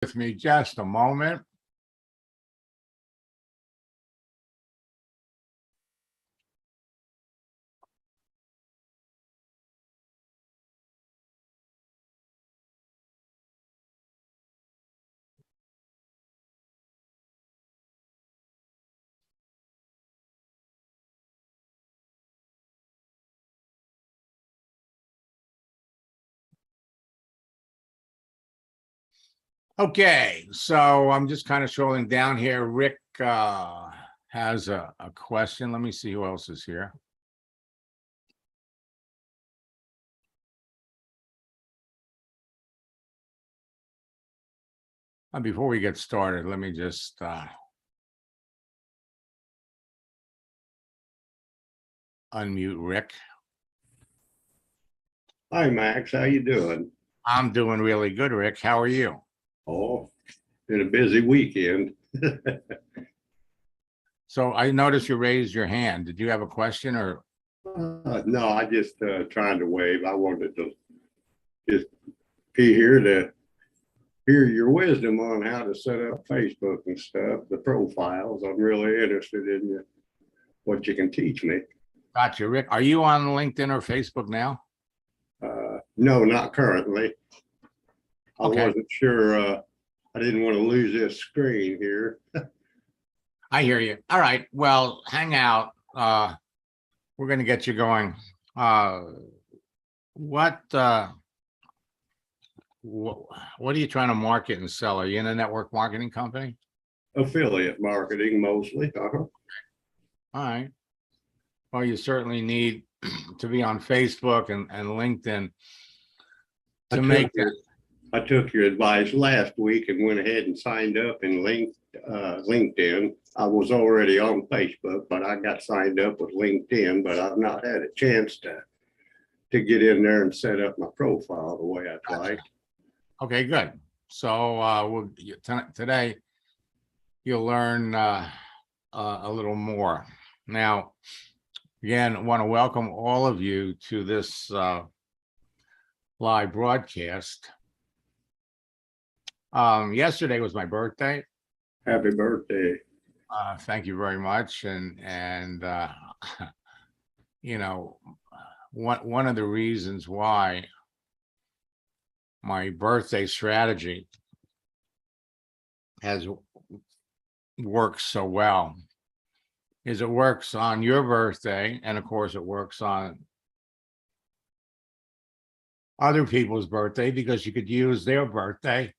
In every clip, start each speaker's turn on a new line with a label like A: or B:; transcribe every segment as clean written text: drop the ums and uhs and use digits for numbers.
A: with me just a moment. Okay, so I'm just kind of scrolling down here. Rick has a question. Let me see who else is here. Before we get started, let me just unmute Rick.
B: Hi, Max. How you doing?
A: I'm doing really good, Rick. How are you?
B: Oh, been a busy weekend.
A: So I noticed you raised your hand. Did you have a question or?
B: No, I just trying to wave. I wanted to just be here to hear your wisdom on how to set up Facebook and stuff, the profiles. I'm really interested in what you can teach me.
A: Gotcha, Rick. Are you on LinkedIn or Facebook now?
B: No, not currently. I
A: Okay.
B: wasn't sure. I didn't want to lose this screen here.
A: I hear you. All right. Well, hang out. We're going to get you going. What are you trying to market and sell? Are you in a network marketing company?
B: Affiliate marketing mostly.
A: All right. Well, you certainly need to be on Facebook and LinkedIn to make that.
B: I took your advice last week and went ahead and signed up in LinkedIn. I was already on Facebook, but I got signed up with LinkedIn, but I've not had a chance to get in there and set up my profile the way I'd like.
A: Okay, good. So today you'll learn a little more. Now, again, I want to welcome all of you to this live broadcast. Yesterday was my birthday.
B: Happy birthday.
A: Thank you very much. And you know, one of the reasons why my birthday strategy has worked so well is it works on your birthday, and of course it works on other people's birthday, because you could use their birthday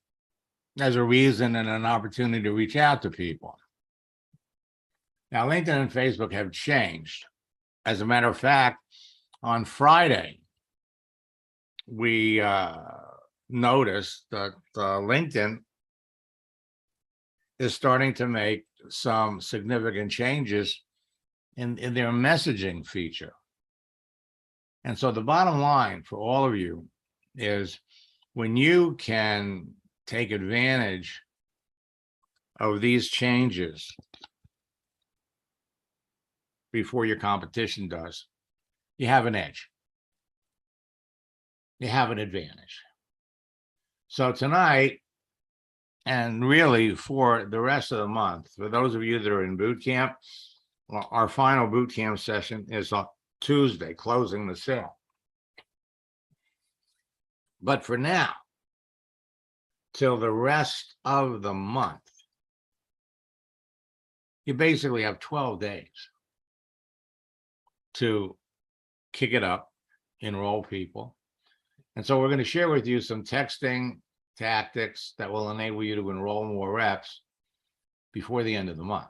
A: as a reason and an opportunity to reach out to people. Now, LinkedIn and Facebook have changed. As a matter of fact, on Friday, we noticed that LinkedIn is starting to make some significant changes in their messaging feature. And so the bottom line for all of you is, when you can take advantage of these changes before your competition does, you have an edge. You have an advantage. So tonight, and really for the rest of the month, for those of you that are in boot camp, our final boot camp session is on Tuesday, closing the sale. But for now, till the rest of the month, you basically have 12 days to kick it up, enroll people. And so we're going to share with you some texting tactics that will enable you to enroll more reps before the end of the month.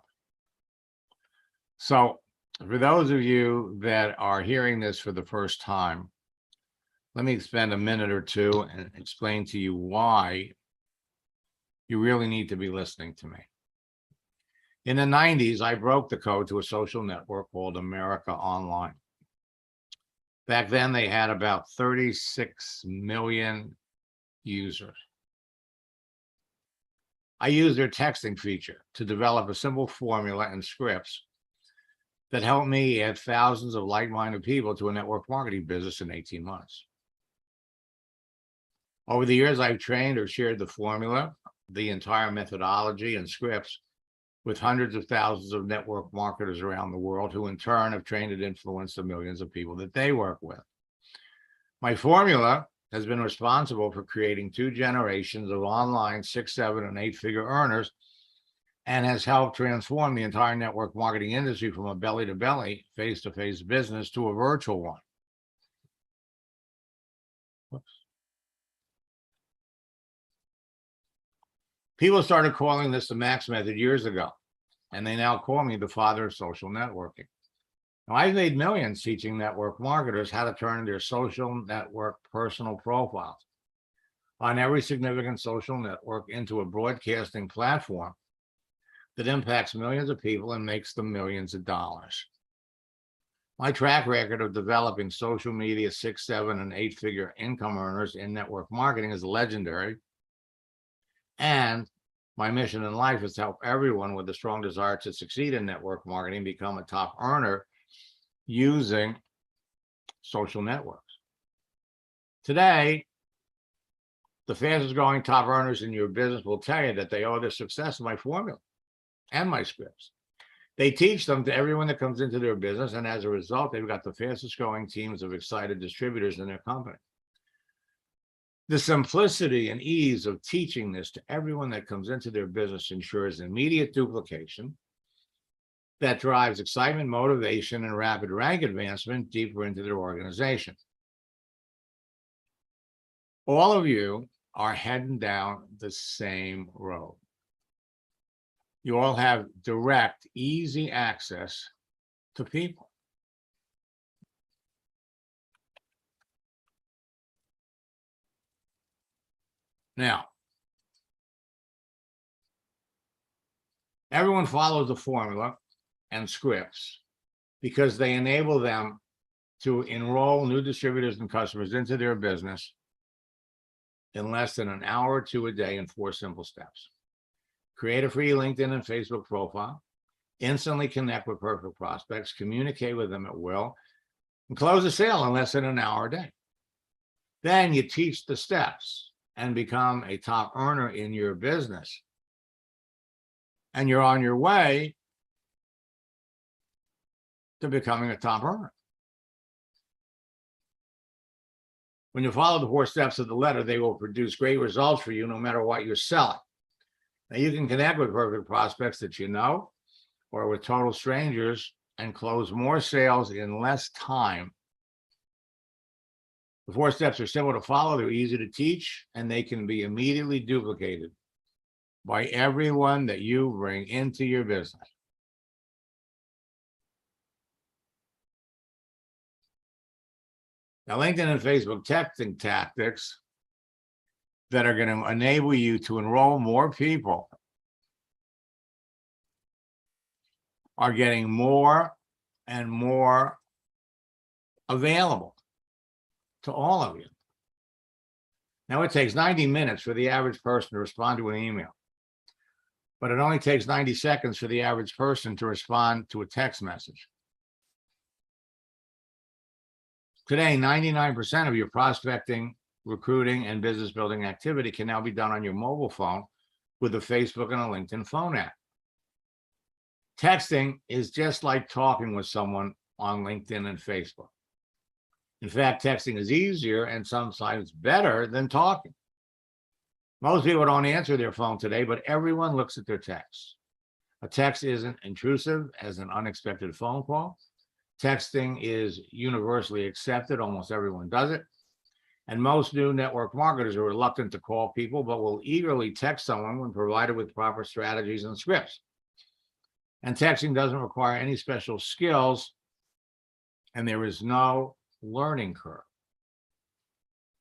A: So for those of you that are hearing this for the first time, let me spend a minute or two and explain to you why you really need to be listening to me. In the 90s, I broke the code to a social network called America Online. Back then, they had about 36 million users. I used their texting feature to develop a simple formula and scripts that helped me add thousands of like-minded people to a network marketing business in 18 months. Over the years, I've trained or shared the formula the entire methodology and scripts with hundreds of thousands of network marketers around the world who in turn have trained and influenced the millions of people that they work with. My formula has been responsible for creating 2 generations of online 6, 7, and 8-figure earners and has helped transform the entire network marketing industry from a belly-to-belly, face-to-face business to a virtual one. Whoops. People started calling this the Max method years ago, and they now call me the father of social networking. Now, I've made millions teaching network marketers how to turn their social network personal profiles on every significant social network into a broadcasting platform that impacts millions of people and makes them millions of dollars. My track record of developing social media 6, 7, and 8-figure income earners in network marketing is legendary. And my mission in life is to help everyone with a strong desire to succeed in network marketing become a top earner using social networks. Today, the fastest growing top earners in your business will tell you that they owe their success to my formula and my scripts. They teach them to everyone that comes into their business, and as a result, they've got the fastest growing teams of excited distributors in their company. The simplicity and ease of teaching this to everyone that comes into their business ensures immediate duplication that drives excitement, motivation, and rapid rank advancement deeper into their organization. All of you are heading down the same road. You all have direct, easy access to people. Now, everyone follows the formula and scripts because they enable them to enroll new distributors and customers into their business in less than an hour or 2 a day in 4 simple steps. Create a free LinkedIn and Facebook profile, instantly connect with perfect prospects, communicate with them at will, and close a sale in less than an hour a day. Then you teach the steps and become a top earner in your business. And you're on your way to becoming a top earner. When you follow the 4 steps of the letter, they will produce great results for you no matter what you're selling. Now, you can connect with perfect prospects that you know or with total strangers and close more sales in less time. The 4 steps are simple to follow, they're easy to teach, and they can be immediately duplicated by everyone that you bring into your business. Now, LinkedIn and Facebook texting tactics that are going to enable you to enroll more people are getting more and more available to all of you. Now, it takes 90 minutes for the average person to respond to an email, but it only takes 90 seconds for the average person to respond to a text message. Today, 99% of your prospecting, recruiting, and business building activity can now be done on your mobile phone with a Facebook and a LinkedIn phone app. Texting is just like talking with someone on LinkedIn and Facebook. In fact, texting is easier and sometimes better than talking. Most people don't answer their phone today, but everyone looks at their texts. A text isn't intrusive as an unexpected phone call. Texting is universally accepted. Almost everyone does it. And most new network marketers are reluctant to call people, but will eagerly text someone when provided with proper strategies and scripts. And texting doesn't require any special skills, and there is no learning curve.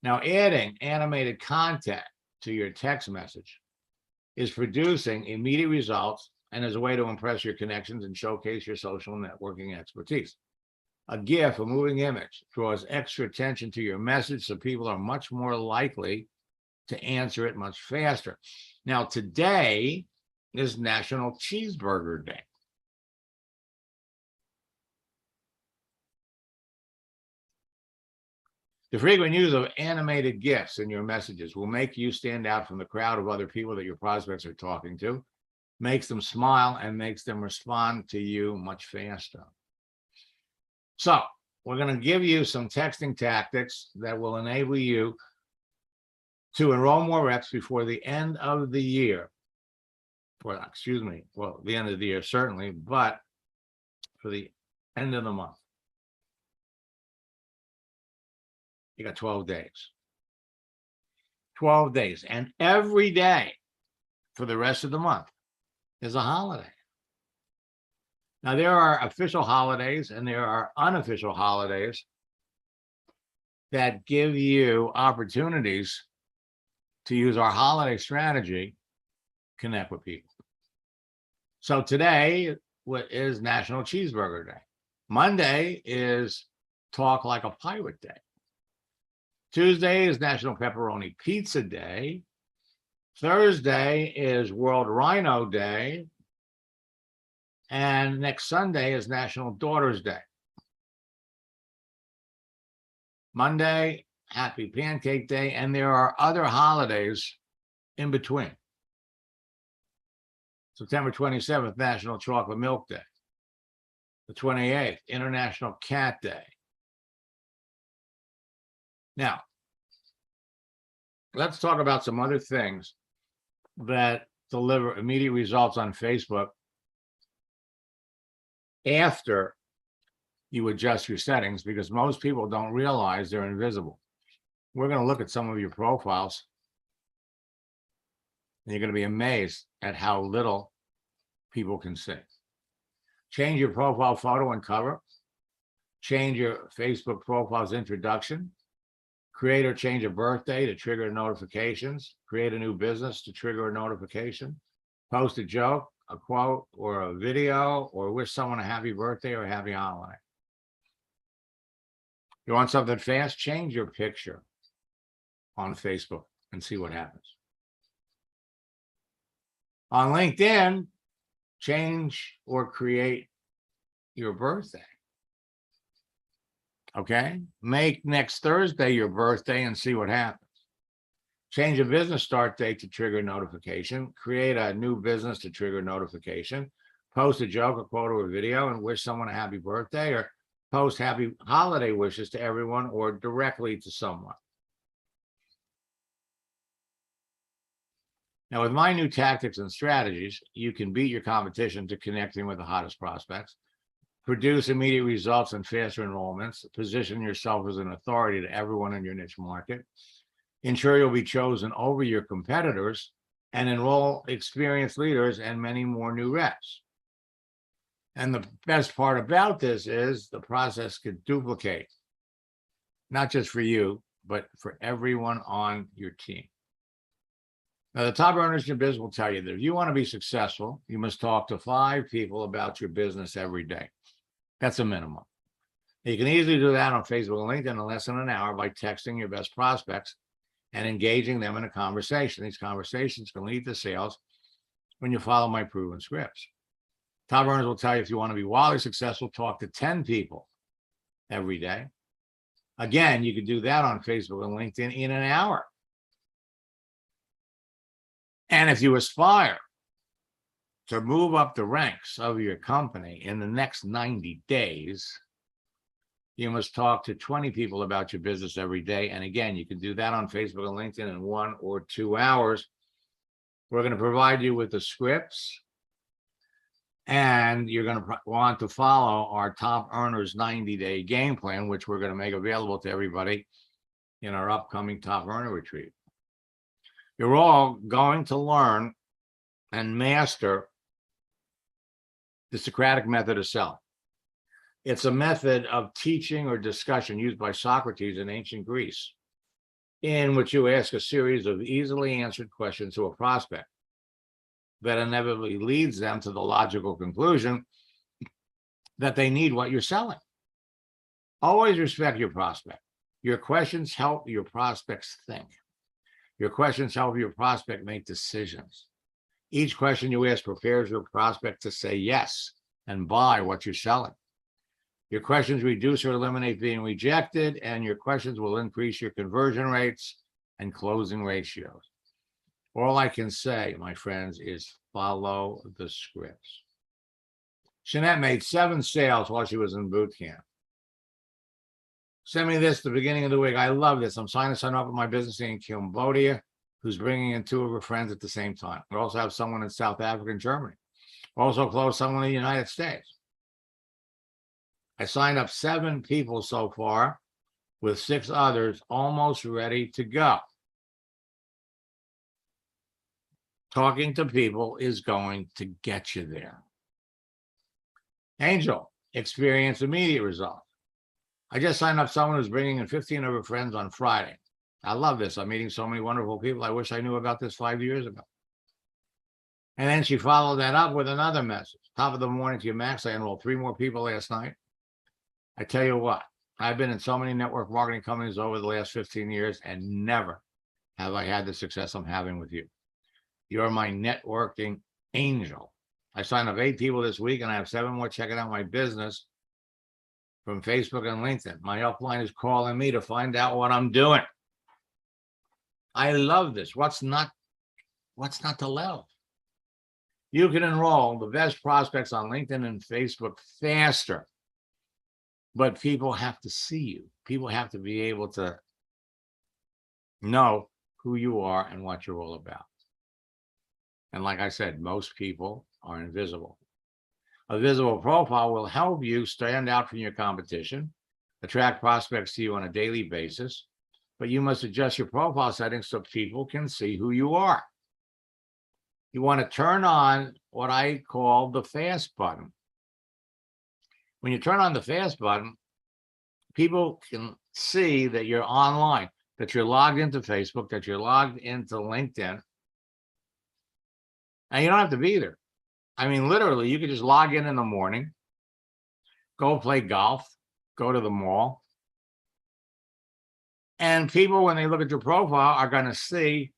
A: Now, adding animated content to your text message is producing immediate results and is a way to impress your connections and showcase your social networking expertise. A GIF, a moving image, draws extra attention to your message, so people are much more likely to answer it much faster. Now, today is National Cheeseburger Day. The frequent use of animated GIFs in your messages will make you stand out from the crowd of other people that your prospects are talking to, makes them smile, and makes them respond to you much faster. So we're going to give you some texting tactics that will enable you to enroll more reps before the end of the year. Well, excuse me, well, the end of the year, certainly, but for the end of the month. You got 12 days. 12 days. And every day for the rest of the month is a holiday. Now, there are official holidays and there are unofficial holidays that give you opportunities to use our holiday strategy, connect with people. So today is National Cheeseburger Day. Monday is Talk Like a Pirate Day. Tuesday is National Pepperoni Pizza Day. Thursday is World Rhino Day. And next Sunday is National Daughters Day. Monday, Happy Pancake Day. And there are other holidays in between. September 27th, National Chocolate Milk Day. The 28th, International Cat Day. Now, let's talk about some other things that deliver immediate results on Facebook after you adjust your settings, because most people don't realize they're invisible. We're going to look at some of your profiles, and you're going to be amazed at how little people can see. Change your profile photo and cover. Change your Facebook profile's introduction. Create or change a birthday to trigger notifications. Create a new business to trigger a notification. Post a joke, a quote, or a video, or wish someone a happy birthday or a happy holiday. You want something fast? Change your picture on Facebook and see what happens. On LinkedIn, change or create your birthday. Okay? Make next Thursday your birthday and see what happens. Change a business start date to trigger notification. Create a new business to trigger notification. Post a joke, a quote, or a video and wish someone a happy birthday, or post happy holiday wishes to everyone or directly to someone. Now, with my new tactics and strategies, you can beat your competition to connecting with the hottest prospects, produce immediate results and faster enrollments, position yourself as an authority to everyone in your niche market, ensure you'll be chosen over your competitors, and enroll experienced leaders and many more new reps. And the best part about this is the process could duplicate, not just for you, but for everyone on your team. Now, the top earners in your business will tell you that if you want to be successful, you must talk to 5 people about your business every day. That's a minimum. You can easily do that on Facebook and LinkedIn in less than an hour by texting your best prospects and engaging them in a conversation. These conversations can lead to sales when you follow my proven scripts. Top earners will tell you if you want to be wildly successful, talk to 10 people every day. Again, you could do that on Facebook and LinkedIn in an hour. And if you aspire to move up the ranks of your company in the next 90 days, you must talk to 20 people about your business every day. And again, you can do that on Facebook and LinkedIn in 1 or 2 hours. We're going to provide you with the scripts, and you're going to want to follow our top earners 90-day game plan, which we're going to make available to everybody in our upcoming top earner retreat. You're all going to learn and master the Socratic method of selling. It's a method of teaching or discussion used by Socrates in ancient Greece, in which you ask a series of easily answered questions to a prospect that inevitably leads them to the logical conclusion that they need what you're selling. Always respect your prospect. Your questions help your prospects think. Your questions help your prospect make decisions. Each question you ask prepares your prospect to say yes and buy what you're selling. Your questions reduce or eliminate being rejected, and your questions will increase your conversion rates and closing ratios. All I can say, my friends, is follow the scripts. Jeanette made 7 sales while she was in boot camp. Send me this at the beginning of the week. I love this. I'm signing up with my business in Cambodia, who's bringing in 2 of her friends at the same time. We also have someone in South Africa and Germany. Also close someone in the United States. I signed up 7 people so far, with 6 others almost ready to go. Talking to people is going to get you there. Angel, experience immediate results. I just signed up someone who's bringing in 15 of her friends on Friday. I love this. I'm meeting so many wonderful people. I wish I knew about this 5 years ago. And then she followed that up with another message. Top of the morning to you, Max. I enrolled 3 more people last night. I tell you what, I've been in so many network marketing companies over the last 15 years, and never have I had the success I'm having with you. You're my networking angel. I signed up 8 people this week, and I have 7 more checking out my business from Facebook and LinkedIn. My upline is calling me to find out what I'm doing. I love this. What's not to love? You can enroll the best prospects on LinkedIn and Facebook faster, but people have to see you. People have to be able to know who you are and what you're all about. And like I said, most people are invisible. A visible profile will help you stand out from your competition, attract prospects to you on a daily basis, but you must adjust your profile settings so people can see who you are. You want to turn on what I call the fast button. When you turn on the fast button, people can see that you're online, that you're logged into Facebook, that you're logged into LinkedIn. And you don't have to be there. I mean, literally, you could just log in the morning, go play golf, go to the mall. And people, when they look at your profile, are going to see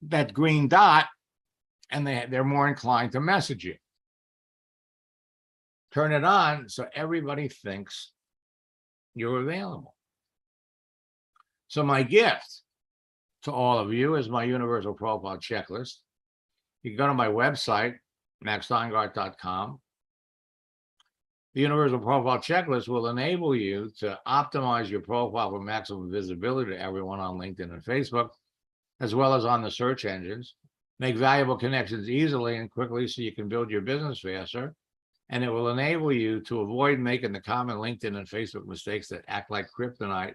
A: that green dot, and they're more inclined to message you. Turn it on so everybody thinks you're available. So my gift to all of you is my universal profile checklist. You can go to my website, maxsteingart.com. The universal profile checklist will enable you to optimize your profile for maximum visibility to everyone on LinkedIn and Facebook, as well as on the search engines. Make valuable connections easily and quickly so you can build your business faster. And it will enable you to avoid making the common LinkedIn and Facebook mistakes that act like kryptonite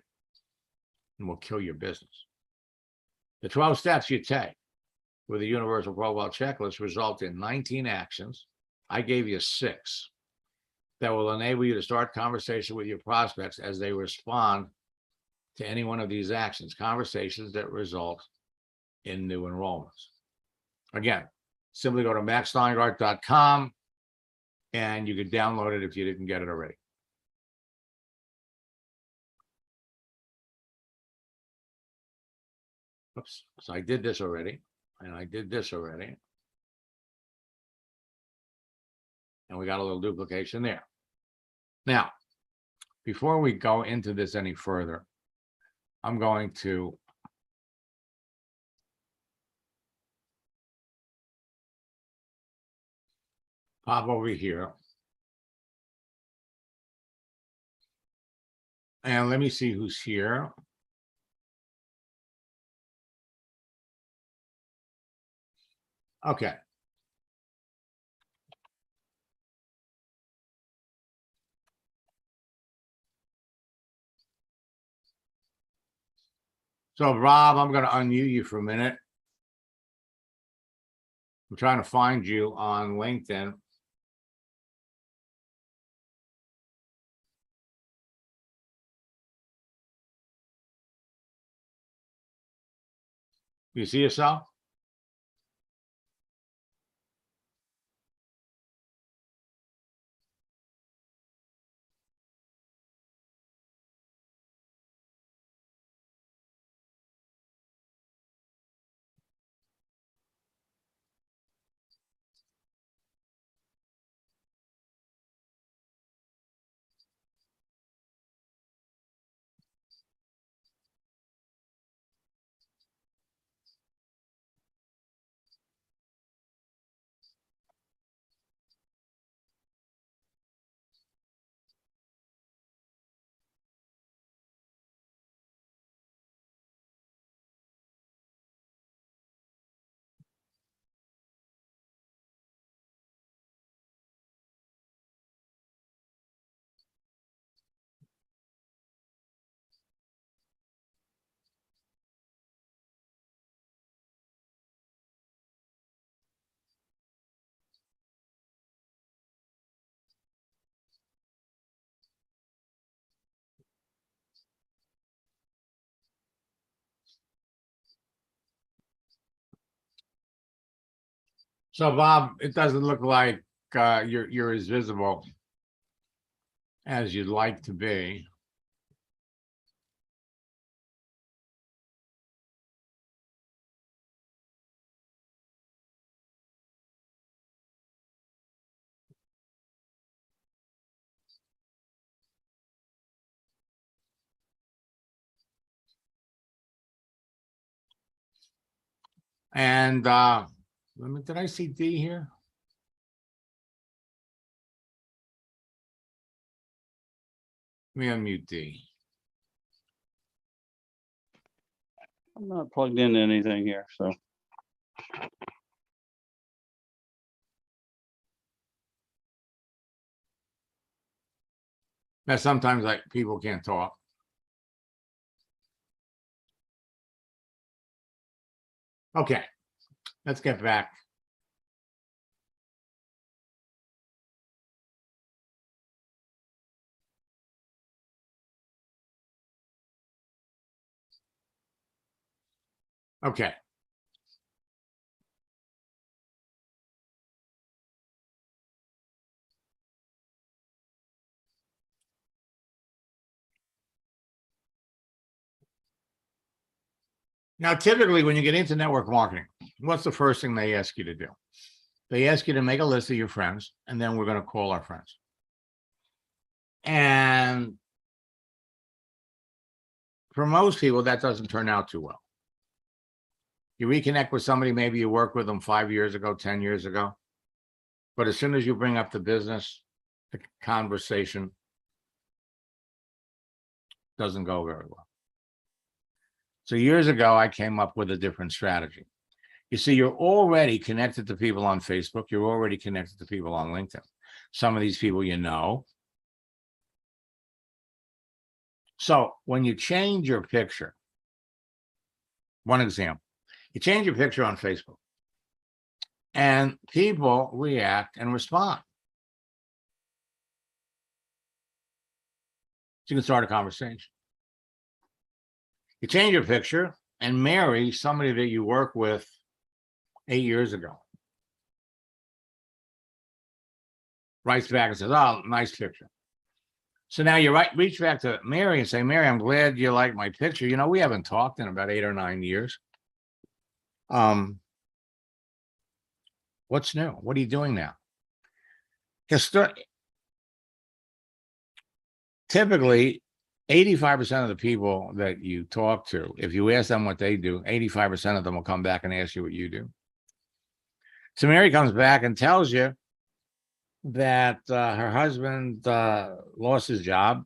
A: and will kill your business. The 12 steps you take with the universal profile checklist result in 19 actions. I gave you 6 that will enable you to start conversation with your prospects as they respond to any one of these actions, conversations that result in new enrollments. Again, simply go to maxsteingart.com and you could download it if you didn't get it already. Oops, so I did this already, and I did this already. And we got a little duplication there. Now, before we go into this any further, I'm going to pop over here. And let me see who's here. Okay. So, Rob, I'm going to unmute you for a minute. I'm trying to find you on LinkedIn. You see yourself? So Bob, it doesn't look like you're as visible as you'd like to be. And did I see D here? Let me unmute D.
C: I'm not plugged into anything here, so.
A: Now sometimes like people can't talk. Okay, let's get back. Okay. Now, typically, when you get into network marketing, what's the first thing they ask you to do? They ask you to make a list of your friends, and then we're going to call our friends. And for most people, that doesn't turn out too well. You reconnect with somebody, maybe you worked with them 5 years ago, 10 years ago. But as soon as you bring up the business, the conversation doesn't go very well. So years ago, I came up with a different strategy. You see, you're already connected to people on Facebook. You're already connected to people on LinkedIn. Some of these people you know. So when you change your picture, one example, you change your picture on Facebook and people react and respond. So you can start a conversation. You change your picture and marry somebody that you worked with 8 years ago. Writes back and says, oh, nice picture. So now you reach back to Mary and say, Mary, I'm glad you like my picture. You know, we haven't talked in about 8 or 9 years. What's new? What are you doing now? Typically, 85% of the people that you talk to, if you ask them what they do, 85% of them will come back and ask you what you do. So Mary comes back and tells you that her husband lost his job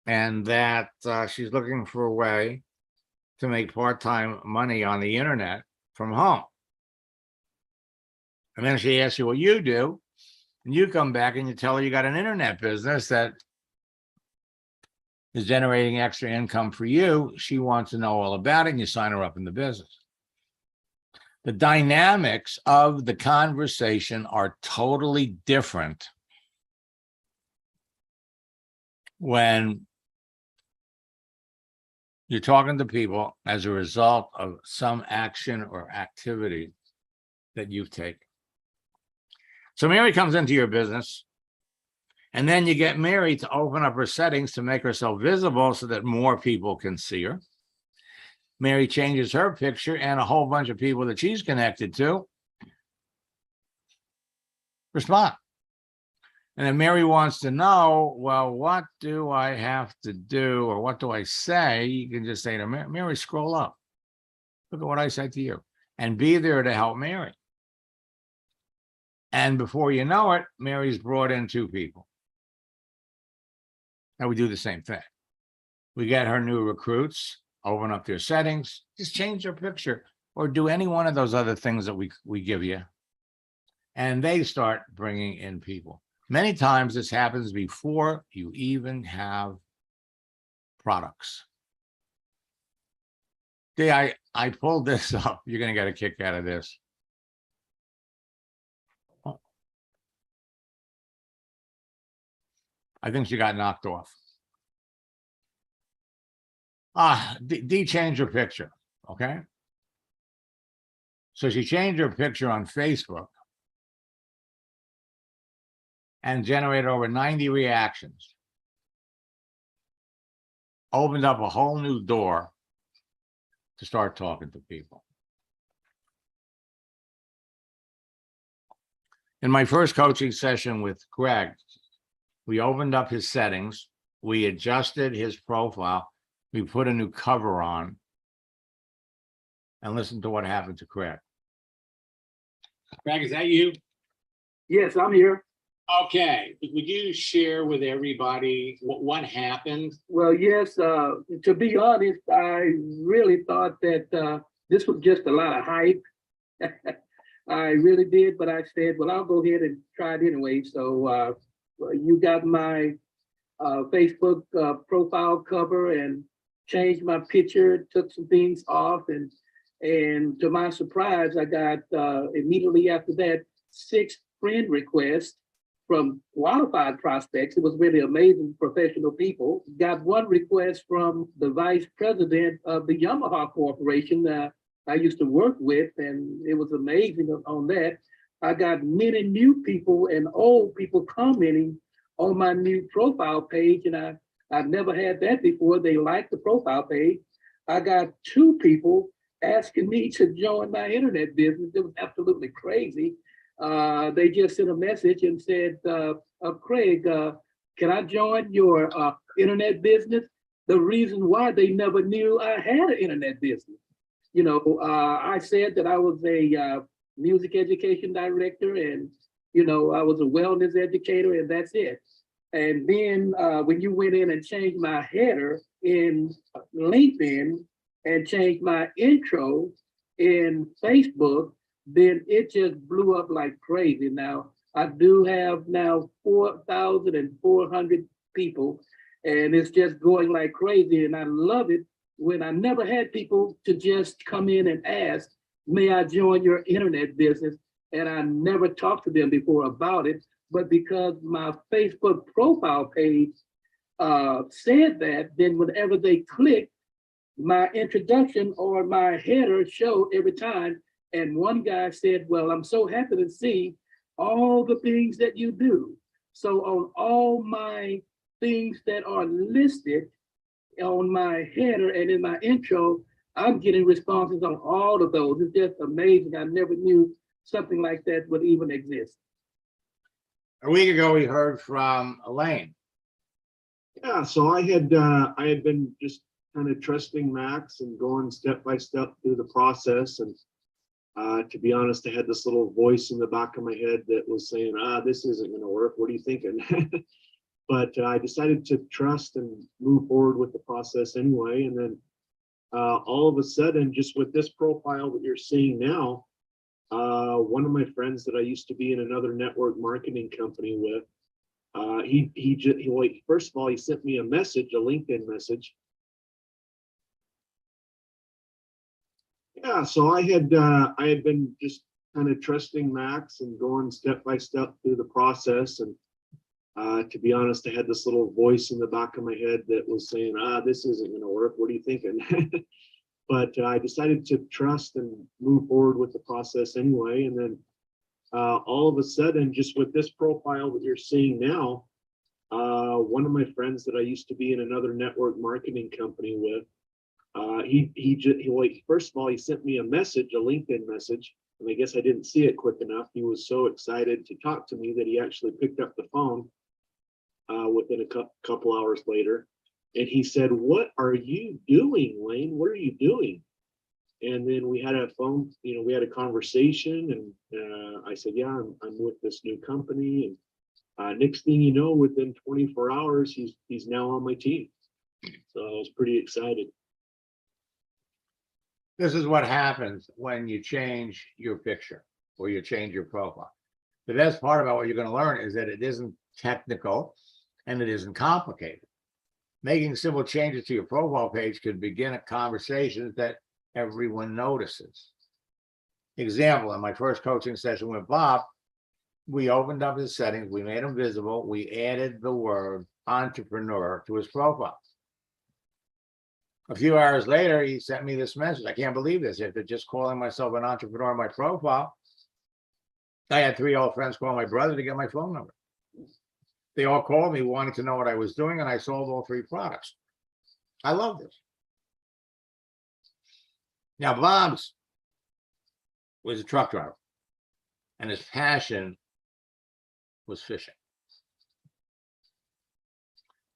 A: and that she's looking for a way to make part-time money on the internet from home. And then she asks you what you do, and you come back and you tell her you got an internet business that is generating extra income for you. She wants to know all about it, and you sign her up in the business. The dynamics of the conversation are totally different when you're talking to people as a result of some action or activity that you've taken. So Mary comes into your business, and then you get Mary to open up her settings to make herself visible so that more people can see her. Mary changes her picture, and a whole bunch of people that she's connected to respond. And then Mary wants to know, well, what do I have to do, or what do I say? You can just say to Mary, Mary, scroll up. Look at what I said to you, and be there to help Mary. And before you know it, Mary's brought in 2 people. And we do the same thing. We get her new recruits, open up their settings, just change their picture, or do any one of those other things that we give you. And they start bringing in people. Many times this happens before you even have products. See, I pulled this up. You're going to get a kick out of this. I think she got knocked off. D changed her picture, okay? So she changed her picture on Facebook and generated over 90 reactions. Opened up a whole new door to start talking to people. In my first coaching session with Greg, we opened up his settings, we adjusted his profile, we put a new cover on, and listen to what happened to Craig. Craig, is that you?
D: Yes, I'm here.
A: Okay. Would you share with everybody what happened?
D: Well, yes, to be honest, I really thought that this was just a lot of hype. I really did, but I said, well, I'll go ahead and try it anyway. So you got my Facebook profile cover and changed my picture, took some things off, and to my surprise, I got immediately after that 6 friend requests from qualified prospects. It was really amazing, professional people. Got one request from the vice president of the Yamaha Corporation that I used to work with, and it was amazing on that. I got many new people and old people commenting on my new profile page, and I've never had that before. They liked the profile page. I got 2 people asking me to join my internet business. It was absolutely crazy. They just sent a message and said, Craig, can I join your internet business? The reason why, they never knew I had an internet business. You know, I said that I was a music education director, and, you know, I was a wellness educator, and that's it. And then when you went in and changed my header in LinkedIn and changed my intro in Facebook, then it just blew up like crazy. Now, I do have now 4,400 people, and it's just going like crazy. And I love it when I never had people to just come in and ask, may I join your internet business? And I never talked to them before about it, but because my Facebook profile page said that, then whenever they click, my introduction or my header showed every time. And one guy said, well, I'm so happy to see all the things that you do. So on all my things that are listed on my header and in my intro, I'm getting responses on all of those. It's just amazing. I never knew something like that would even exist.
A: A week ago, we heard from Elaine.
E: Yeah, so I had been just kind of trusting Max and going step by step through the process. And to be honest, I had this little voice in the back of my head that was saying, this isn't going to work. What are you thinking? But I decided to trust and move forward with the process anyway. And then all of a sudden, just with this profile that you're seeing now, one of my friends that I used to be in another network marketing company with, first of all, he sent me a message, a LinkedIn message. Yeah, so I had been just kind of trusting Max and going step by step through the process. And to be honest, I had this little voice in the back of my head that was saying, this isn't going to work. What are you thinking? But I decided to trust and move forward with the process anyway. And then all of a sudden, just with this profile that you're seeing now, one of my friends that I used to be in another network marketing company with, first of all, he sent me a message, a LinkedIn message, and I guess I didn't see it quick enough. He was so excited to talk to me that he actually picked up the phone within a couple hours later. And he said, what are you doing, Lane? What are you doing? And then we had a we had a conversation, and I said, yeah, I'm with this new company. And next thing you know, within 24 hours, he's now on my team. So I was pretty excited.
A: This is what happens when you change your picture or you change your profile. The best part about what you're going to learn is that it isn't technical and it isn't complicated. Making simple changes to your profile page could begin a conversation that everyone notices. Example, in my first coaching session with Bob, we opened up his settings, we made him visible, we added the word entrepreneur to his profile. A few hours later, he sent me this message. I can't believe this. After just calling myself an entrepreneur on my profile, I had 3 old friends call my brother to get my phone number. They all called me, wanting to know what I was doing, and I sold all 3 products. I love this. Now, Bob's was a truck driver, and his passion was fishing.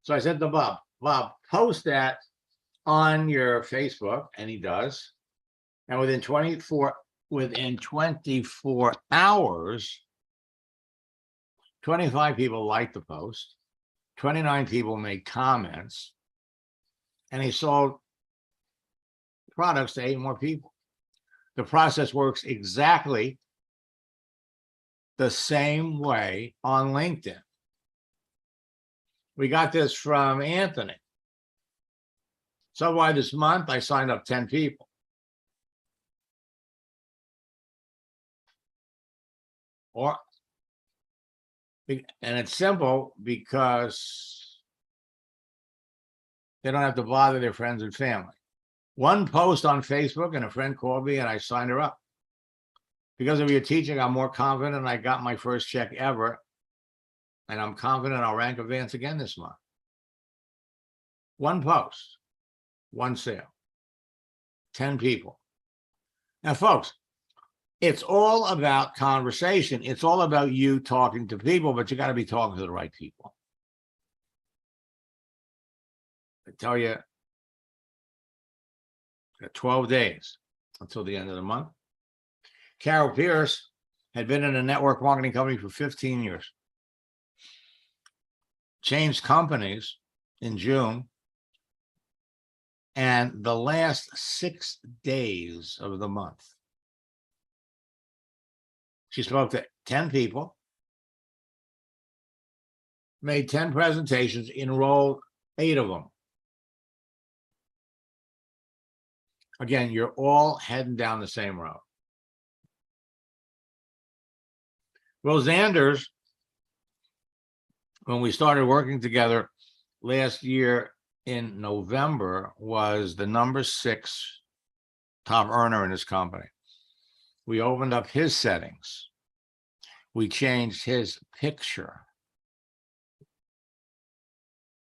A: So I said to Bob, post that on your Facebook, and he does. And within 24 hours, 25 people liked the post, 29 people made comments, and he sold products to 8 more people. The process works exactly the same way on LinkedIn. We got this from Anthony. So why this month I signed up 10 people. And it's simple because they don't have to bother their friends and family. One post on Facebook and a friend called me and I signed her up. Because of your teaching, I'm more confident. I got my first check ever. And I'm confident I'll rank advance again this month. One post, one sale, 10 people. Now, folks, it's all about conversation. It's all about you talking to people, but you got to be talking to the right people. I tell you, 12 days until the end of the month. Carol Pierce had been in a network marketing company for 15 years. Changed companies in June. And the last 6 days of the month, she spoke to 10 people, made 10 presentations, enrolled 8 of them. Again, you're all heading down the same road. Rosanders, when we started working together last year in November, was the number 6 top earner in his company. We opened up his settings. We changed his picture.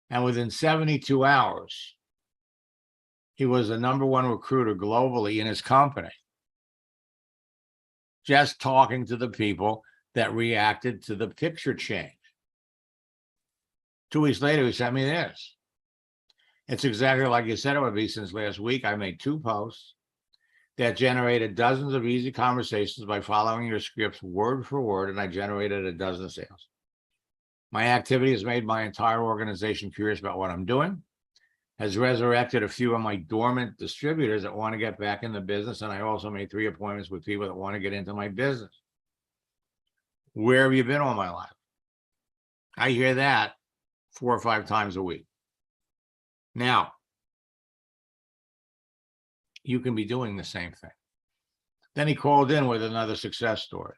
A: And within 72 hours, he was the number 1 recruiter globally in his company. Just talking to the people that reacted to the picture change. 2 weeks later, he sent me this. It's exactly like you said it would be. Since last week, I made 2 posts that generated dozens of easy conversations by following your scripts word for word, and I generated a dozen sales. My activity has made my entire organization curious about what I'm doing, has resurrected a few of my dormant distributors that want to get back in the business, and I also made 3 appointments with people that want to get into my business. Where have you been all my life? I hear that 4 or 5 times a week. Now, you can be doing the same thing. Then he called in with another success story.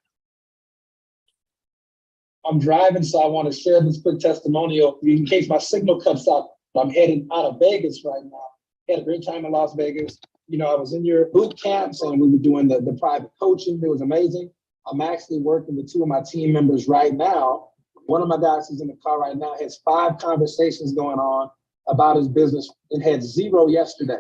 F: I'm driving, so I want to share this quick testimonial in case my signal cuts out. I'm heading out of Vegas right now. Had a great time in Las Vegas. You know, I was in your boot camps and we were doing the private coaching. It was amazing. I'm actually working with 2 of my team members right now. One of my guys who's in the car right now has 5 conversations going on about his business and had 0 yesterday.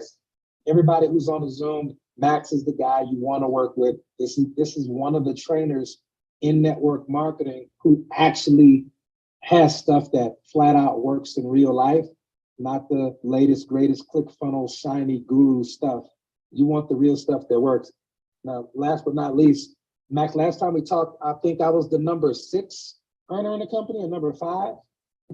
F: Everybody who's on the Zoom, Max is the guy you want to work with. This is one of the trainers in network marketing who actually has stuff that flat out works in real life, not the latest, greatest ClickFunnels, shiny guru stuff. You want the real stuff that works. Now, last but not least, Max, last time we talked, I think I was the number 6 earner in the company, or number 5.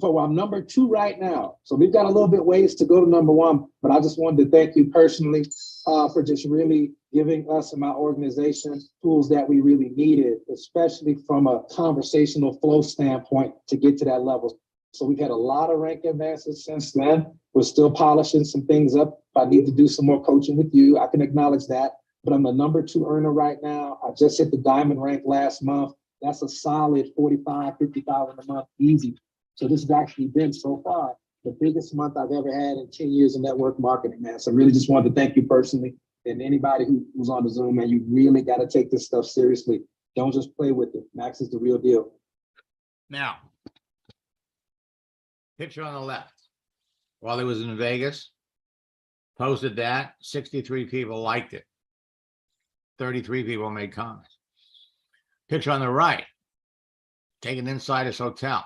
F: So I'm number 2 right now. So we've got a little bit ways to go to number 1, but I just wanted to thank you personally for just really giving us and my organization tools that we really needed, especially from a conversational flow standpoint to get to that level. So we've had a lot of rank advances since then. We're still polishing some things up. If I need to do some more coaching with you, I can acknowledge that. But I'm the number 2 earner right now. I just hit the diamond rank last month. That's a solid 45, 50,000 a month, easy. So this has actually been so far the biggest month I've ever had in 10 years of network marketing, man. So I really just wanted to thank you personally, and anybody who's on the Zoom, man. You really got to take this stuff seriously. Don't just play with it. Max is the real deal.
A: Now, Picture on the left. While he was in Vegas, posted that, 63 people liked it. 33 people made comments. Picture on the right, taken inside his hotel.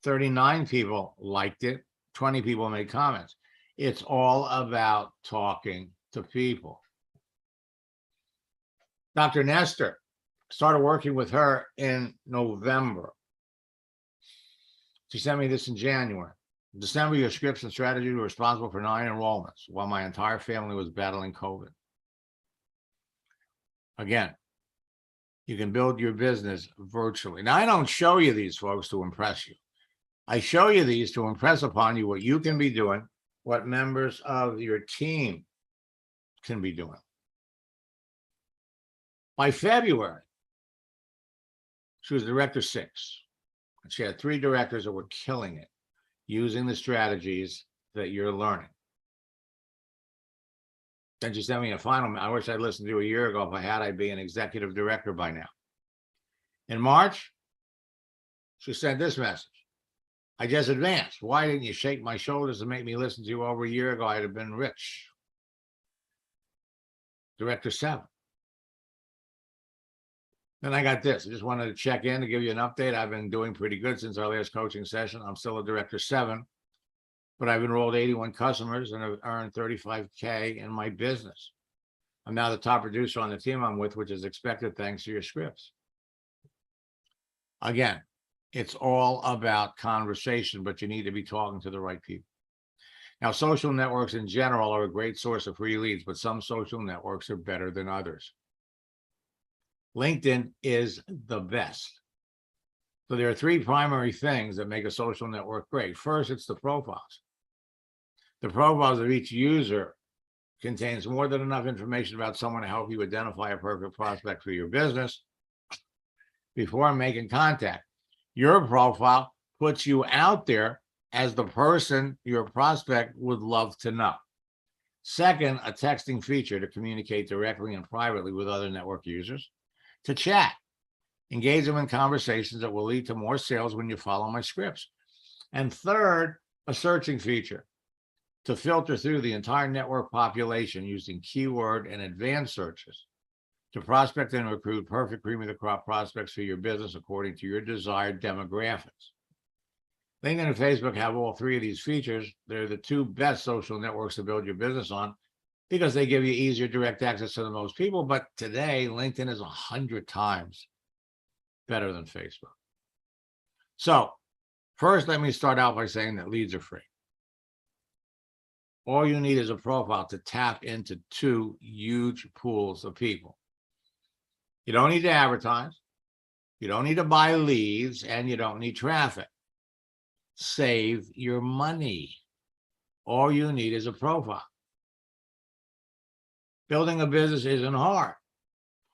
A: 39 people liked it. 20 people made comments. It's all about talking to people. Dr. Nestor, started working with her in November. She sent me this in January. In December, your scripts and strategies were responsible for 9 enrollments while my entire family was battling COVID. Again, you can build your business virtually. Now, I don't show you these folks to impress you. I show you these to impress upon you what you can be doing, what members of your team can be doing. By February, she was director 6. And she had 3 directors that were killing it, using the strategies that you're learning. Then she sent me a final. I wish I'd listened to a year ago. If I had, I'd be an executive director by now. In March, she sent this message. I just advanced. Why didn't you shake my shoulders and make me listen to you over a year ago? I'd have been rich. Director 7. Then I got this. I just wanted to check in to give you an update. I've been doing pretty good since our last coaching session. I'm still a director 7, but I've enrolled 81 customers and have earned $35K in my business. I'm now the top producer on the team I'm with, which is expected thanks to your scripts. Again, it's all about conversation, but you need to be talking to the right people. Now, social networks in general are a great source of free leads, but some social networks are better than others. LinkedIn is the best. So there are 3 primary things that make a social network great. First, it's the profiles. The profiles of each user contains more than enough information about someone to help you identify a perfect prospect for your business before making contact. Your profile puts you out there as the person your prospect would love to know. Second, a texting feature to communicate directly and privately with other network users. To chat, engage them in conversations that will lead to more sales when you follow my scripts. And third, a searching feature to filter through the entire network population using keyword and advanced searches to prospect and recruit perfect cream of the crop prospects for your business according to your desired demographics. LinkedIn and Facebook have all 3 of these features. They're the 2 best social networks to build your business on because they give you easier direct access to the most people. But today, LinkedIn is 100 times better than Facebook. So first, let me start out by saying that leads are free. All you need is a profile to tap into 2 huge pools of people. You don't need to advertise. You don't need to buy leads, and you don't need traffic. Save your money. All you need is a profile. Building a business isn't hard.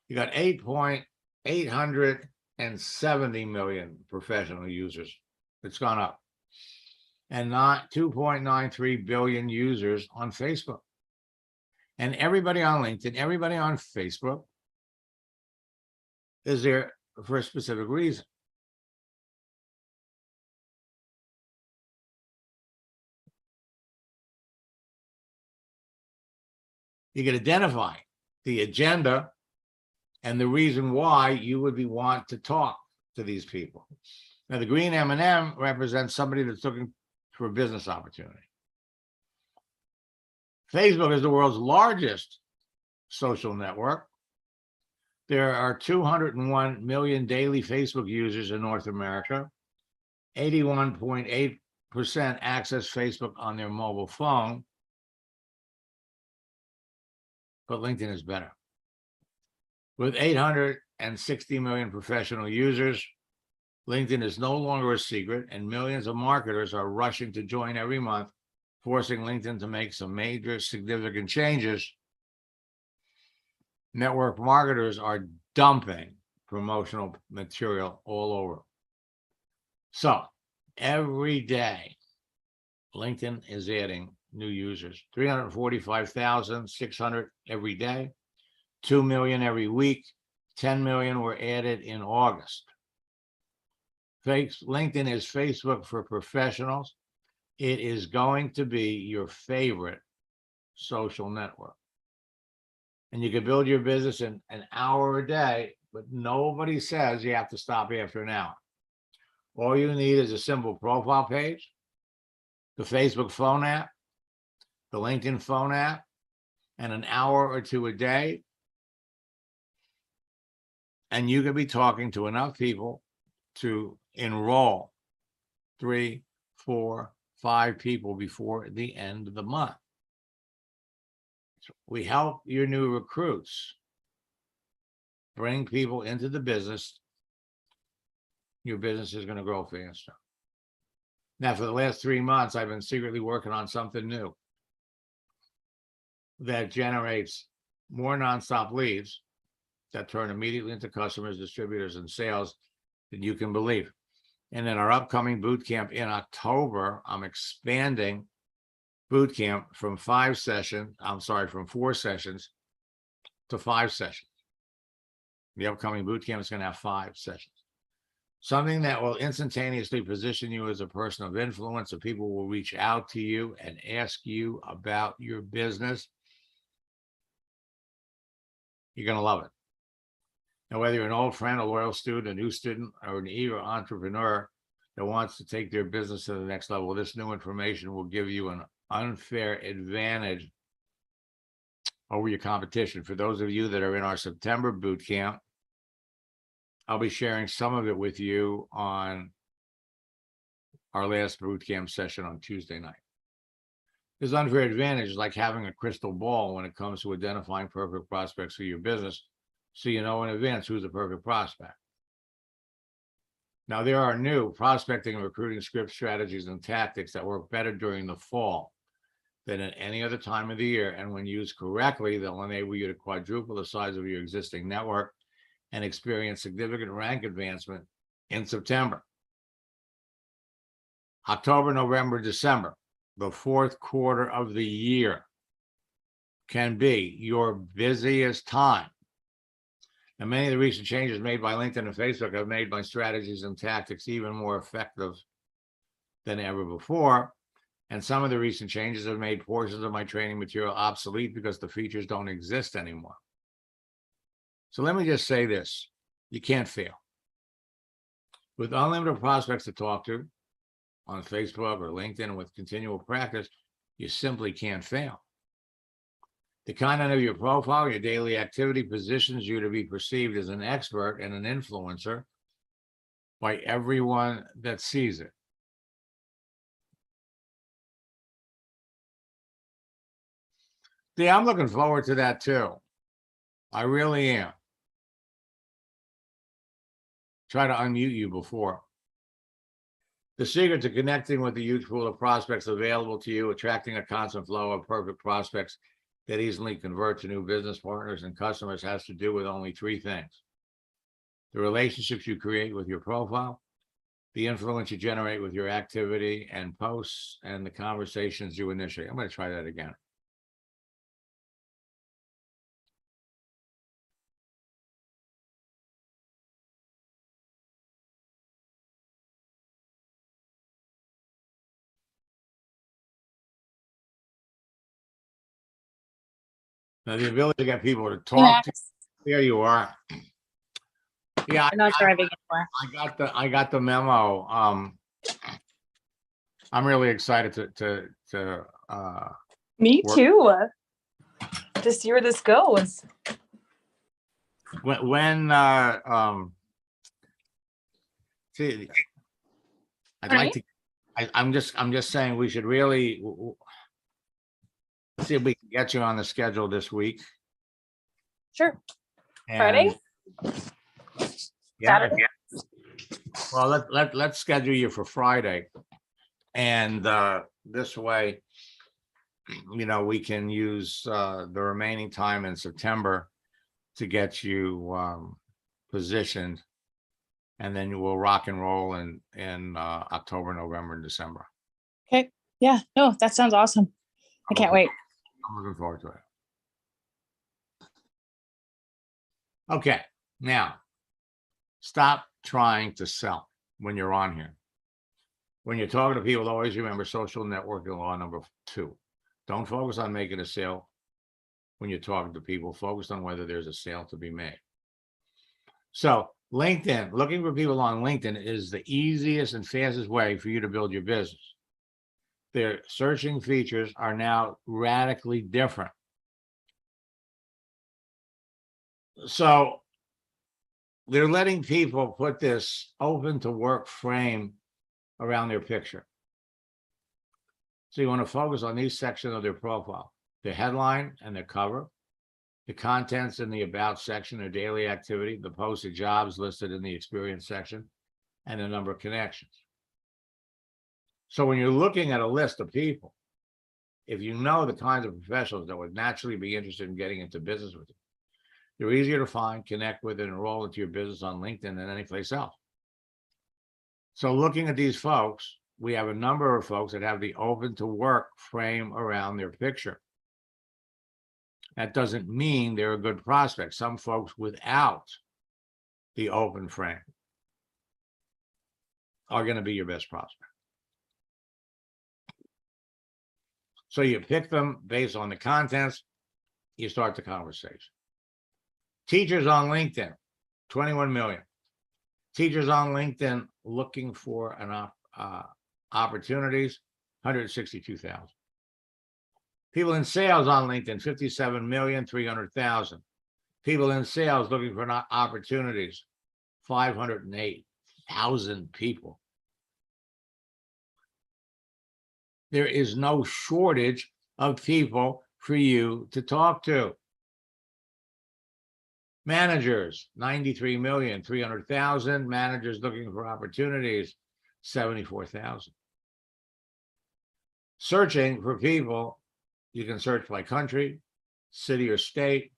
A: You got 870 million professional users. It's gone up. And not 2.93 billion users on Facebook. And everybody on LinkedIn, everybody on Facebook is there for a specific reason. You can identify the agenda and the reason why you would want to talk to these people. Now, the green M&M represents somebody that's looking for a business opportunity. Facebook is the world's largest social network. There are 201 million daily Facebook users in North America. 81.8% access Facebook on their mobile phone. But LinkedIn is better. With 860 million professional users, LinkedIn is no longer a secret, and millions of marketers are rushing to join every month, forcing LinkedIn to make some major significant changes. Network marketers are dumping promotional material all over. So every day, LinkedIn is adding new users, 345,600 every day, 2 million every week, 10 million were added in August. LinkedIn is Facebook for professionals, It is going to be your favorite social network. And you can build your business in an hour a day, but nobody says you have to stop after an hour. All you need is a simple profile page, the Facebook phone app, the LinkedIn phone app, and an hour or two a day. And you can be talking to enough people to enroll 3, 4, 5 people before the end of the month. We help your new recruits bring people into the business. Your business is going to grow faster. Now, for the last 3 months, I've been secretly working on something new that generates more nonstop leads that turn immediately into customers, distributors, and sales than you can believe. And in our upcoming boot camp in October, I'm expanding boot camp from 4 sessions to 5 sessions. The upcoming boot camp is going to have 5 sessions. Something that will instantaneously position you as a person of influence, so people will reach out to you and ask you about your business. You're going to love it. Now, whether you're an old friend, a loyal student, a new student, or an eager entrepreneur that wants to take their business to the next level, this new information will give you an unfair advantage over your competition. For those of you that are in our September boot camp, I'll be sharing some of it with you on our last boot camp session on Tuesday night. This unfair advantage is like having a crystal ball when it comes to identifying perfect prospects for your business, so you know in advance who's the perfect prospect. Now, there are new prospecting and recruiting script strategies and tactics that work better during the fall than at any other time of the year, and when used correctly, they'll enable you to quadruple the size of your existing network and experience significant rank advancement in September. October, November, December, the fourth quarter of the year, can be your busiest time. And many of the recent changes made by LinkedIn and Facebook have made my strategies and tactics even more effective than ever before. And some of the recent changes have made portions of my training material obsolete because the features don't exist anymore. So let me just say this: you can't fail. With unlimited prospects to talk to on Facebook or LinkedIn, with continual practice, you simply can't fail. The content of your profile, your daily activity, positions you to be perceived as an expert and an influencer by everyone that sees it. Yeah, I'm looking forward to that too. I really am. Try to unmute you before. The secret to connecting with the huge pool of prospects available to you, attracting a constant flow of perfect prospects that easily convert to new business partners and customers, has to do with only 3 things: the relationships you create with your profile, the influence you generate with your activity and posts, and the conversations you initiate. I'm going to try that again. Now, the ability to get people to talk to, there you are. Yeah,
G: I'm not driving anymore.
A: I got the memo. I'm really excited to
G: Me
A: work.
G: too. To see where this goes.
A: when see, I'd like to, I'm just saying we should really see if we can get you on the schedule this week.
G: Sure.
A: And
G: Friday?
A: yeah,
G: Saturday?
A: well, let's schedule you for Friday. And this way, you know, we can use the remaining time in September to get you positioned, and then we'll rock and roll in October, November, and December.
G: Okay. Yeah. No, that sounds awesome. I can't wait.
A: I'm looking forward to it. Okay, now stop trying to sell when you're on here. When you're talking to people, always remember social networking law number 2. Don't focus on making a sale when you're talking to people. Focus on whether there's a sale to be made. So LinkedIn, looking for people on LinkedIn is the easiest and fastest way for you to build your business. Their searching features are now radically different. So they're letting people put this open to work frame around their picture. So you want to focus on these sections of their profile: the headline and the cover, the contents in the about section, their daily activity, the posted jobs listed in the experience section, and the number of connections. So when you're looking at a list of people, if you know the kinds of professionals that would naturally be interested in getting into business with you, they're easier to find, connect with, and enroll into your business on LinkedIn than any place else. So looking at these folks, we have a number of folks that have the open to work frame around their picture. That doesn't mean they're a good prospect. Some folks without the open frame are going to be your best prospect. So you pick them based on the contents, you start the conversation. Teachers on LinkedIn, 21 million. Teachers on LinkedIn looking for an opportunities, 162,000. People in sales on LinkedIn, 57,300,000. People in sales looking for opportunities, 508,000 people. There is no shortage of people for you to talk to. Managers, 93,300,000. Managers looking for opportunities, 74,000. Searching for people, you can search by country, city or state,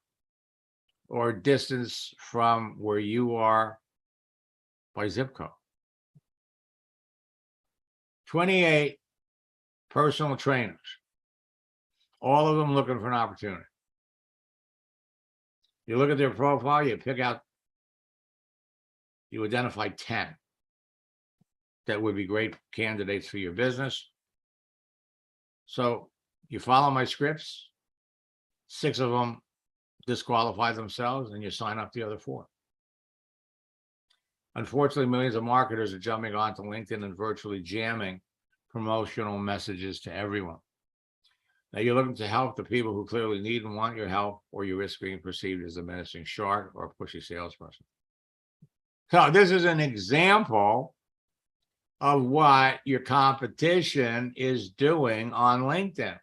A: or distance from where you are by zip code. 28 personal trainers, all of them looking for an opportunity. You look at their profile, you pick out, you identify 10 that would be great candidates for your business. So you follow my scripts, 6 of them disqualify themselves, and you sign up the other 4. Unfortunately, millions of marketers are jumping onto LinkedIn and virtually jamming promotional messages to everyone. Now you're looking to help the people who clearly need and want your help, or you risk being perceived as a menacing shark or a pushy salesperson. So this is an example of what your competition is doing on LinkedIn.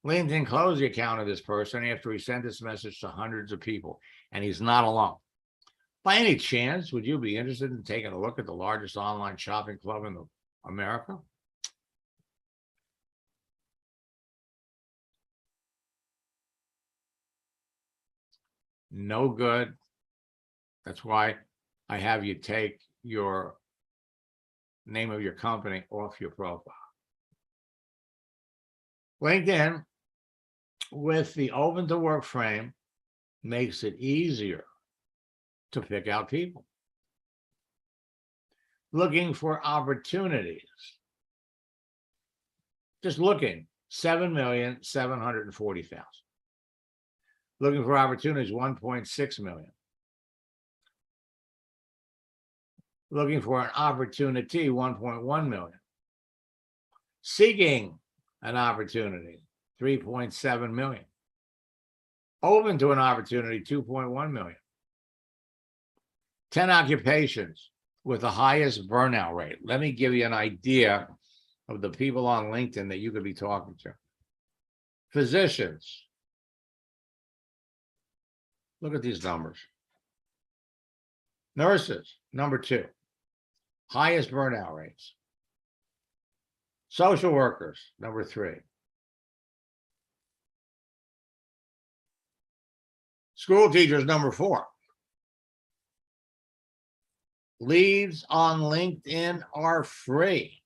A: LinkedIn closed the account of this person after he sent this message to hundreds of people, and he's not alone. By any chance, would you be interested in taking a look at the largest online shopping club in America? No good. That's why I have you take your name of your company off your profile. LinkedIn, with the open to work frame, makes it easier to pick out people looking for opportunities. Just looking, 7,740,000. Looking for opportunities, 1.6 million. Looking for an opportunity, 1.1 million. Seeking an opportunity, 3.7 million. Open to an opportunity, 2.1 million. 10 occupations with the highest burnout rate. Let me give you an idea of the people on LinkedIn that you could be talking to. Physicians. Look at these numbers. Nurses, number 2. Highest burnout rates. Social workers, number 3. School teachers, number 4. Leads on LinkedIn are free.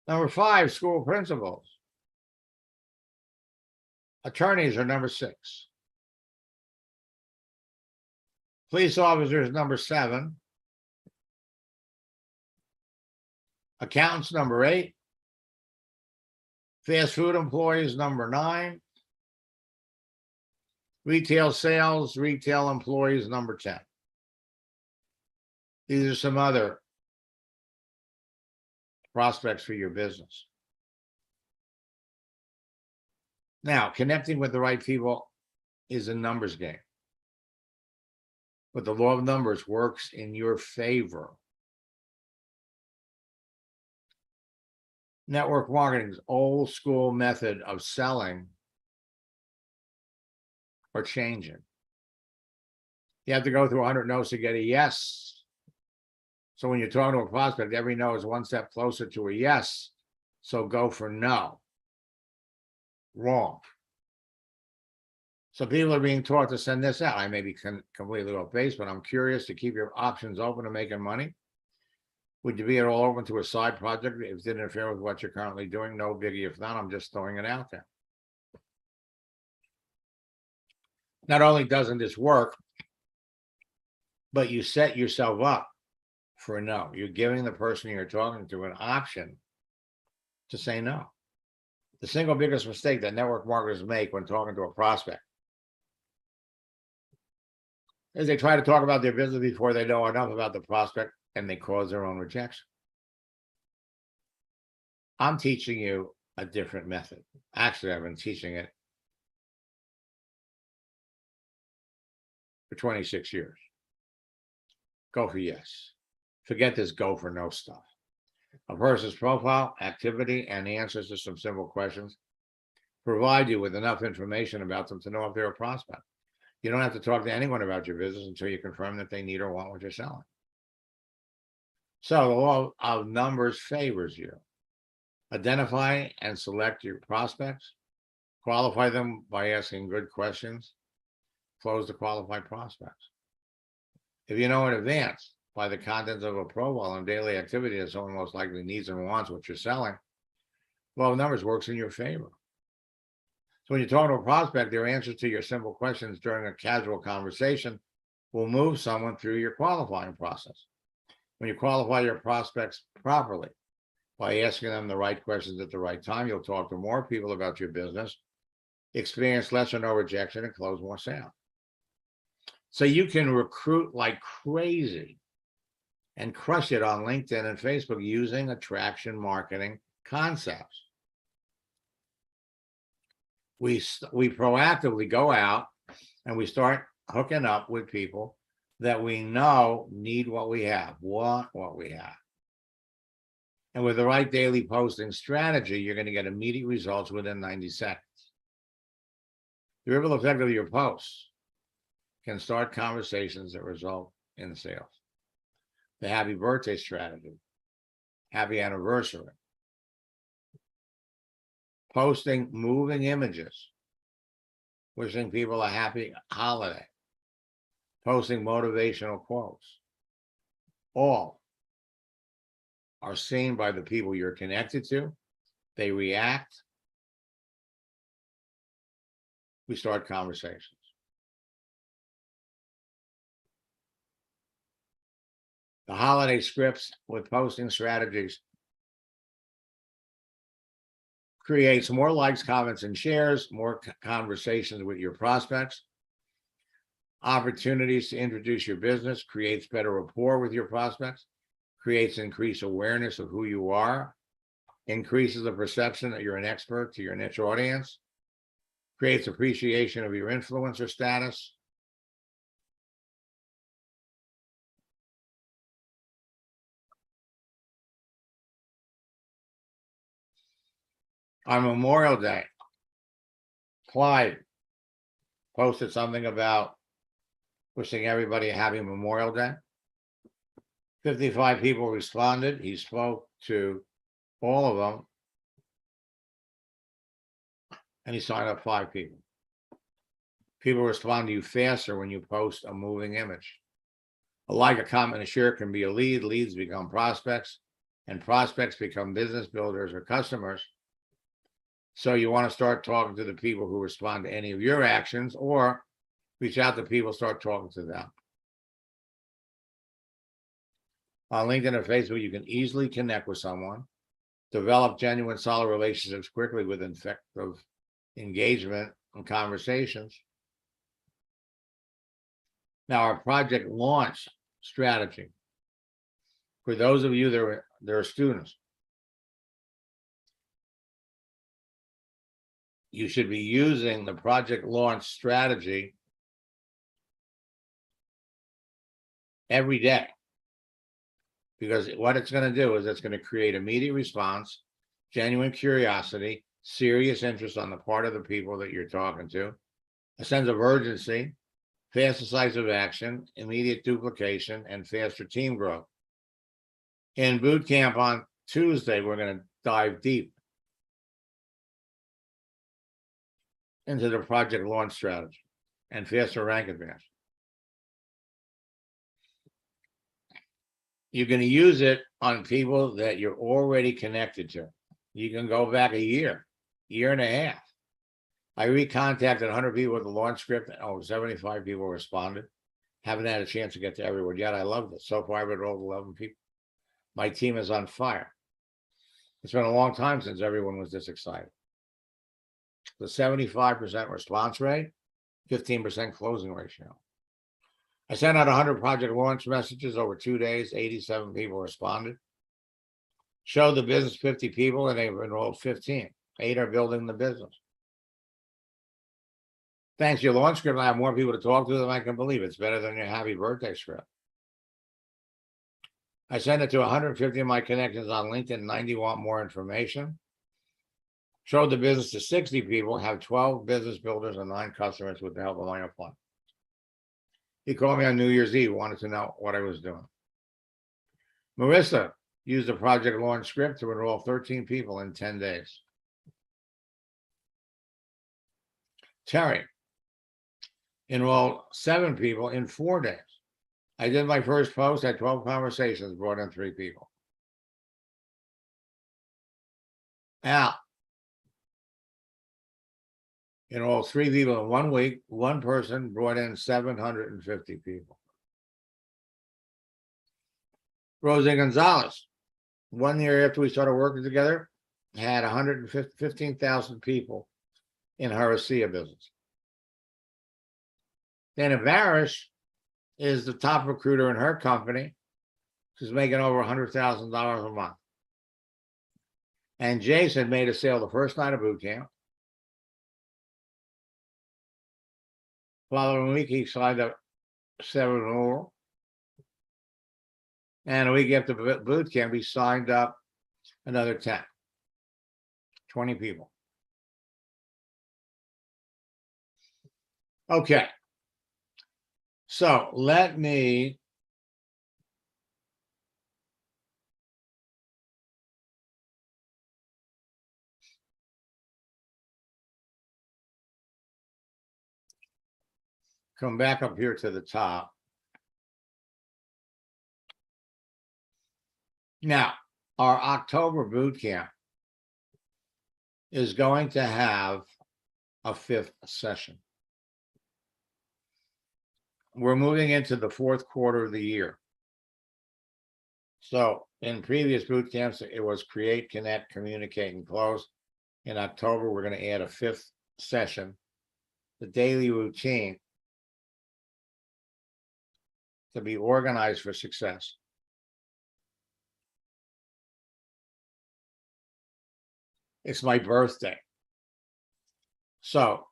A: Number 5, school principals. Attorneys are number 6. Police officers, number 7. Accountants, number 8. Fast food employees, number 9. Retail sales, retail employees, number 10. These are some other prospects for your business. Now, connecting with the right people is a numbers game. But the law of numbers works in your favor. Network marketing's old school method of selling are changing. You have to go through 100 no's to get a yes. So when you're talking to a prospect, every no is one step closer to a yes. So go for no. Wrong. So people are being taught to send this out. I may be completely off base, but I'm curious to keep your options open to making money. Would you be at all open to a side project if it didn't interfere with what you're currently doing? No biggie if not, I'm just throwing it out there. Not only doesn't this work, but you set yourself up for a no. You're giving the person you're talking to an option to say no. The single biggest mistake that network marketers make when talking to a prospect is they try to talk about their business before they know enough about the prospect, and they cause their own rejection. I'm teaching you a different method. Actually, I've been teaching it for 26 years. Go for yes. Forget this go for no stuff. A person's profile, activity, and the answers to some simple questions provide you with enough information about them to know if they're a prospect. You don't have to talk to anyone about your business until you confirm that they need or want what you're selling. So the law of numbers favors you. Identify and select your prospects. Qualify them by asking good questions. Close the qualified prospects. If you know in advance by the contents of a profile and daily activity that someone most likely needs and wants what you're selling, well, numbers works in your favor. So when you're talking to a prospect, their answers to your simple questions during a casual conversation will move someone through your qualifying process. When you qualify your prospects properly by asking them the right questions at the right time, you'll talk to more people about your business, experience less or no rejection, and close more sales. So you can recruit like crazy and crush it on LinkedIn and Facebook using attraction marketing concepts. We proactively go out and we start hooking up with people that we know need what we have, want what we have. And with the right daily posting strategy, you're going to get immediate results within 90 seconds. The ripple effect of your posts can start conversations that result in sales. The happy birthday strategy, happy anniversary, posting moving images, wishing people a happy holiday, posting motivational quotes, all are seen by the people you're connected to. They react. We start conversations. The holiday scripts with posting strategies creates more likes, comments, and shares, more conversations with your prospects, opportunities to introduce your business, creates better rapport with your prospects, creates increased awareness of who you are, increases the perception that you're an expert to your niche audience, creates appreciation of your influencer status. On Memorial Day, Clyde posted something about wishing everybody a happy Memorial Day. 55 people responded. He spoke to all of them, and he signed up 5 people. People respond to you faster when you post a moving image. A like, a comment, and a share can be a lead. Leads become prospects, and prospects become business builders or customers. So you want to start talking to the people who respond to any of your actions, or reach out to people, start talking to them. On LinkedIn and Facebook, you can easily connect with someone, develop genuine, solid relationships quickly with effective engagement and conversations. Now, our project launch strategy. For those of you that are students, you should be using the project launch strategy every day. Because what it's going to do is it's going to create immediate response, genuine curiosity, serious interest on the part of the people that you're talking to, a sense of urgency, fast decisive action, immediate duplication, and faster team growth. In boot camp on Tuesday, we're going to dive deep into the project launch strategy and faster rank advance. You're going to use it on people that you're already connected to. You can go back a year and a half. I recontacted 100 people with the launch script, and 75 people responded. Haven't had a chance to get to everyone yet. I loved it. So far, I've enrolled 11 people. My team is on fire. It's been a long time since everyone was this excited. The 75% response rate, 15% closing ratio. I sent out 100 project launch messages over 2 days. 87 people responded. Showed the business 50 people, and they've enrolled 15. 8 are building the business. Thanks to your launch script, I have more people to talk to than I can believe. It's better than your happy birthday script. I sent it to 150 of my connections on LinkedIn. 90 want more information. Showed the business to 60 people, have 12 business builders and 9 customers with the help of my upline. He called me on New Year's Eve, wanted to know what I was doing. Marissa used the project launch script to enroll 13 people in 10 days. Terry enrolled 7 people in 4 days. I did my first post, had 12 conversations, brought in 3 people. Al enrolled 3 people in 1 week. 1 person brought in 750 people. Rosa Gonzalez, 1 year after we started working together, had 115,000 people in her ASEA business. Dana Barish is the top recruiter in her company. She's making over $100,000 a month. And Jason made a sale the first night of boot camp. Following week, he signed up 7 more. And a week after boot camp, he signed up another 10, 20 people. Okay. So let me come back up here to the top. Now, our October boot camp is going to have a 5th session. We're moving into the 4th quarter of the year. So in previous boot camps, it was create, connect, communicate, and close. In October, we're going to add a 5th session, the daily routine, to be organized for success. It's my birthday. So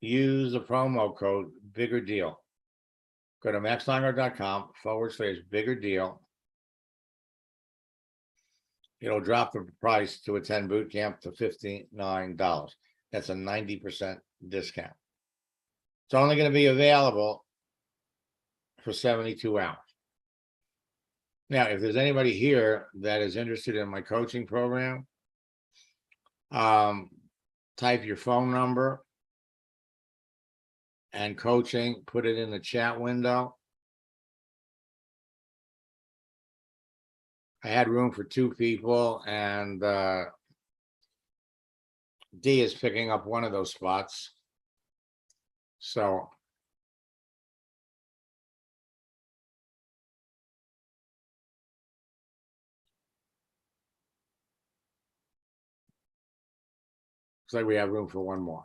A: use the promo code Bigger Deal. Go to maxsteingart.com/bigger deal. It'll drop the price to attend boot camp to $59. That's a 90% discount. It's only going to be available for 72 hours. Now, if there's anybody here that is interested in my coaching program, type your phone number and coaching, put it in the chat window. I had room for 2 people, and D is picking up one of those spots. So Looks like we have room for one more.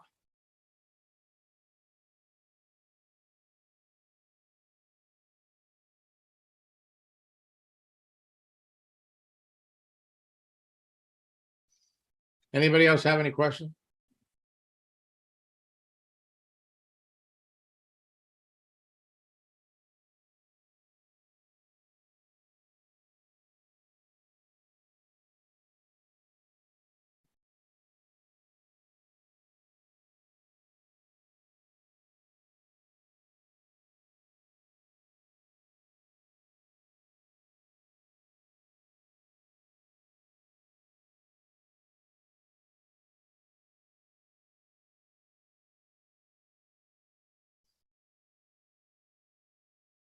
A: Anybody else have any questions?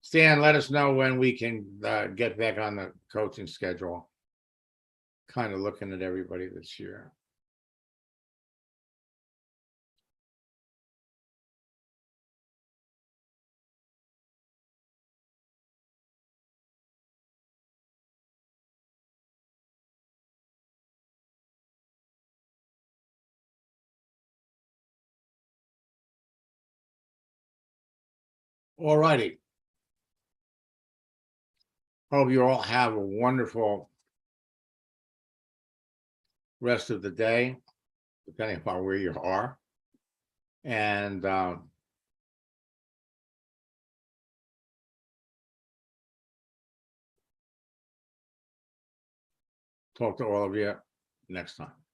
A: Stan, let us know when we can get back on the coaching schedule. Kind of looking at everybody this year. All righty. Hope you all have a wonderful rest of the day, depending upon where you are. And talk to all of you next time.